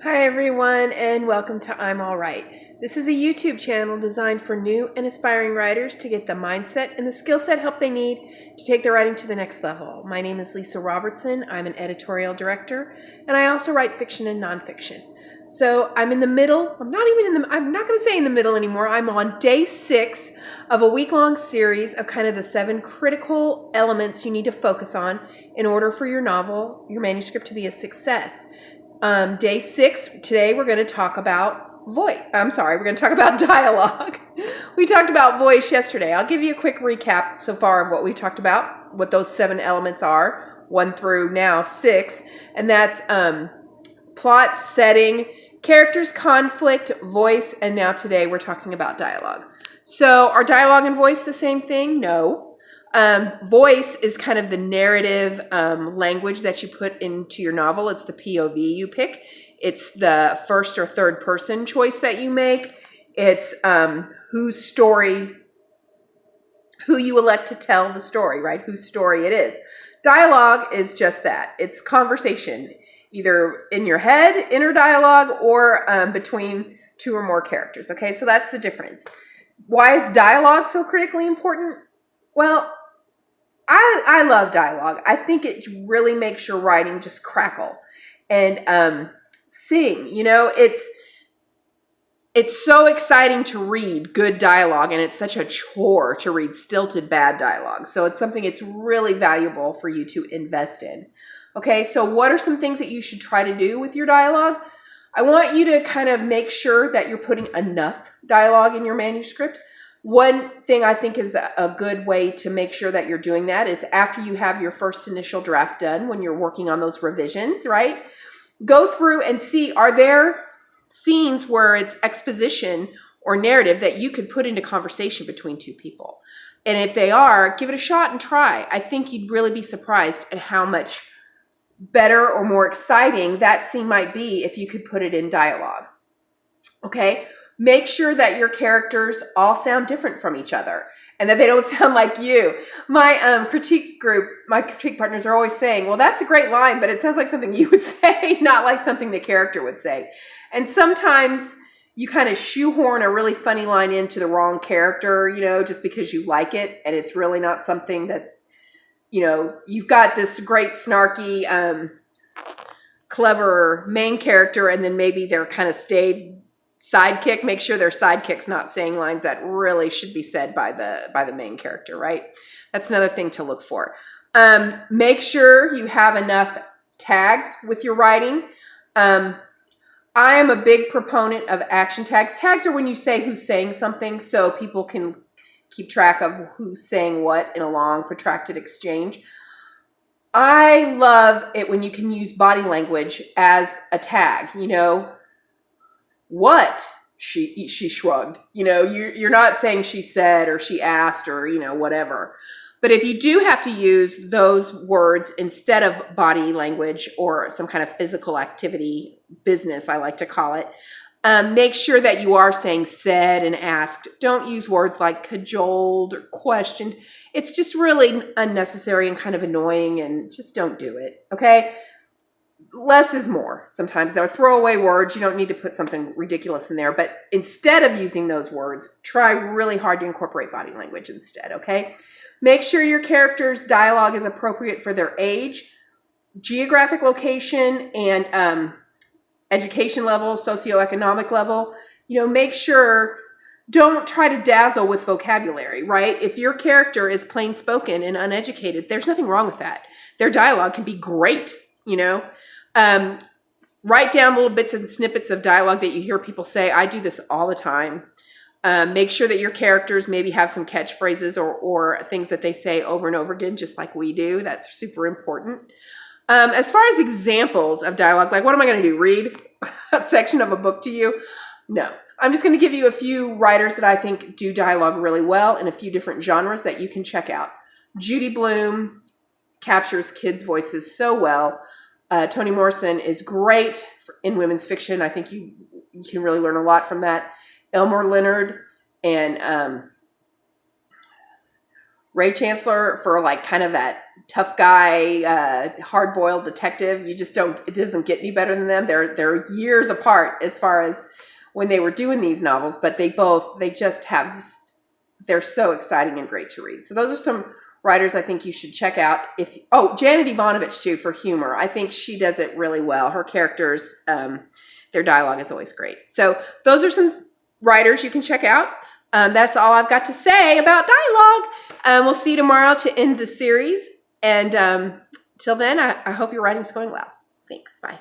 Hi everyone, and welcome to I'm Alright. This is a YouTube channel designed for new and aspiring writers to get the mindset and the skill set help they need to take their writing to the next level. My name is Leah Robertson. I'm an editorial director, and I also write fiction and nonfiction. So I'm in the middle. I'm not going to say in the middle anymore. I'm on day 6 of a week-long series of kind of the 7 critical elements you need to focus on in order for your novel, your manuscript, to be a success. Day 6, today we're going to talk about we're going to talk about dialogue. We talked about voice yesterday. I'll give you a quick recap so far of what we talked about, what those 7 elements are, 1 through now 6, and that's plot, setting, characters, conflict, voice, and now today we're talking about dialogue. So are dialogue and voice the same thing? No. Voice is kind of the narrative language that you put into your novel. It's the POV you pick. It's the first or third person choice that you make. It's whose story, who you elect to tell the story, right? Whose story it is. Dialogue is just that. It's conversation, either in your head, inner dialogue, or between 2 or more characters. Okay, so that's the difference. Why is dialogue so critically important? Well, I love dialogue. I think it really makes your writing just crackle and sing. You know, it's so exciting to read good dialogue, and it's such a chore to read stilted bad dialogue. So it's something it's really valuable for you to invest in. Okay, so what are some things that you should try to do with your dialogue? I want you to kind of make sure that you're putting enough dialogue in your manuscript. One thing I think is a good way to make sure that you're doing that is after you have your first initial draft done, when you're working on those revisions, right? Go through and see, are there scenes where it's exposition or narrative that you could put into conversation between 2 people? And if they are, give it a shot and try. I think you'd really be surprised at how much better or more exciting that scene might be if you could put it in dialogue. Okay? Make sure that your characters all sound different from each other and that they don't sound like you. My critique partners are always saying, well, that's a great line, but it sounds like something you would say, not like something the character would say. And sometimes you kind of shoehorn a really funny line into the wrong character, you know, just because you like it, and it's really not something that, you know, you've got this great snarky, clever main character, and then maybe they're kind of staid sidekick. Make sure their sidekick's not saying lines that really should be said by the main character, right? That's another thing to look for. Make sure you have enough tags with your writing. I am a big proponent of action tags. Tags are when you say who's saying something so people can keep track of who's saying what in a long, protracted exchange. I love it when you can use body language as a tag, you know. What? She shrugged. You know, you're not saying she said or she asked or, you know, whatever. But if you do have to use those words instead of body language or some kind of physical activity, business, I like to call it, make sure that you are saying said and asked. Don't use words like cajoled or questioned. It's just really unnecessary and kind of annoying, and just don't do it, okay? Less is more. Sometimes they're throwaway words. You don't need to put something ridiculous in there. But instead of using those words, try really hard to incorporate body language instead, okay? Make sure your character's dialogue is appropriate for their age, geographic location, and education level, socioeconomic level. You know, make sure, don't try to dazzle with vocabulary, right? If your character is plain spoken and uneducated, there's nothing wrong with that. Their dialogue can be great, you know? Write down little bits and snippets of dialogue that you hear people say. I do this all the time. Make sure that your characters maybe have some catchphrases or things that they say over and over again, just like we do. That's super important. As far as examples of dialogue, like what am I going to do? Read a section of a book to you? No. I'm just going to give you a few writers that I think do dialogue really well in a few different genres that you can check out. Judy Blume captures kids' voices so well. Toni Morrison is great in women's fiction. I think you can really learn a lot from that. Elmore Leonard and Ray Chancellor for like kind of that tough guy, hard-boiled detective. You just don't, it doesn't get any better than them. They're years apart as far as when they were doing these novels, but they just have this, they're so exciting and great to read. So those are some writers I think you should check out. Janet Ivanovich too, for humor. I think she does it really well. Her characters, their dialogue is always great. So those are some writers you can check out. That's all I've got to say about dialogue. We'll see you tomorrow to end the series. And till then, I hope your writing's going well. Thanks. Bye.